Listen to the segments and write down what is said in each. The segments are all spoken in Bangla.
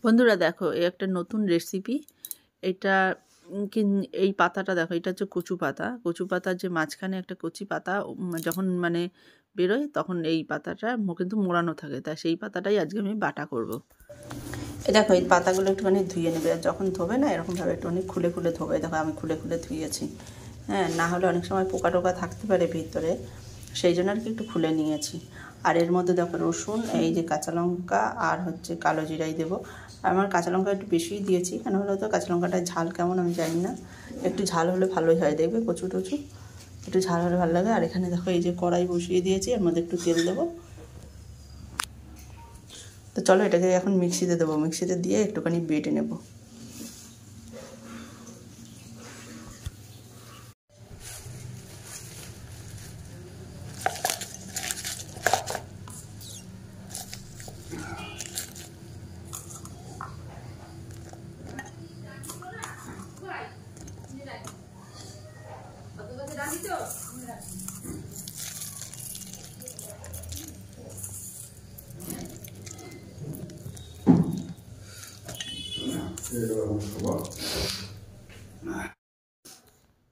বন্ধুরা দেখো, এই একটা নতুন রেসিপি। এটা এই পাতাটা দেখো, এটা হচ্ছে কচু পাতা। কচু পাতার যে মাঝখানে একটা কচি পাতা যখন মানে বেরোয়, তখন এই পাতাটা কিন্তু মোড়ানো থাকে। তা সেই পাতাটাই আজকে আমি বাটা করব। এই দেখো, এই পাতাগুলো একটুখানি ধুয়ে নেবে। আর যখন ধোবে না, এরকমভাবে একটুখানি খুলে খুলে ধোবে। দেখো আমি খুলে খুলে ধুয়েছি। হ্যাঁ, না হলে অনেক সময় পোকা টোকা থাকতে পারে ভিতরে, সেই জন্য আর কি একটু খুলে নিয়েছি। আর এর মধ্যে দেখো রসুন, এই যে কাঁচা লঙ্কা আর হচ্ছে কালো জিরাই দেবো। আমার কাঁচা লঙ্কা একটু বেশিই দিয়েছি, কেন হলো তো কাঁচা লঙ্কাটার ঝাল কেমন আমি জানি না, একটু ঝাল হলে ভালোই হয়। দেখবে কচু টচু একটু ঝাল হলে ভালো লাগে। আর এখানে দেখো এই যে কড়াই বসিয়ে দিয়েছি, এর মধ্যে একটু তেল দেবো। তো চলো এটাকে এখন মিক্সিতে দেবো, মিক্সিতে দিয়ে একটুখানি বেটে নেব।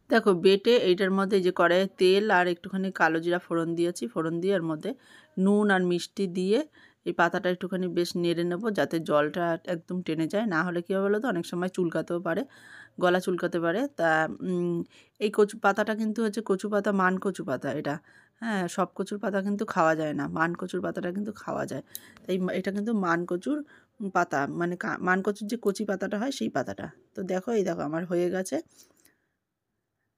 দেখো বেটে এইটার মধ্যে যে কড়াইয়ে তেল আর একটুখানি কালো জিরা ফোড়ন দিয়েছি, ফোড়ন দিয়ে এর মধ্যে নুন আর মিষ্টি দিয়ে এই পাতাটা একটুখানি বেশ নেড়ে নেব, যাতে জলটা একদম টেনে যায়। না হলে কী হবে বলো তো, অনেক সময় চুলকাতেও পারে, গলা চুলকাতে পারে। তা এই কচু পাতাটা কিন্তু হচ্ছে কচু পাতা, মান কচু পাতা এটা। হ্যাঁ, সব কচুর পাতা কিন্তু খাওয়া যায় না, মান কচুর পাতাটা কিন্তু খাওয়া যায়। তাই এটা কিন্তু মান কচুর পাতা, মানে মান কচুর যে কচি পাতাটা হয় সেই পাতাটা। তো দেখো, এই দেখো আমার হয়ে গেছে।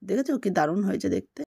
দেখেছো কি দারুণ হয়েছে দেখতে।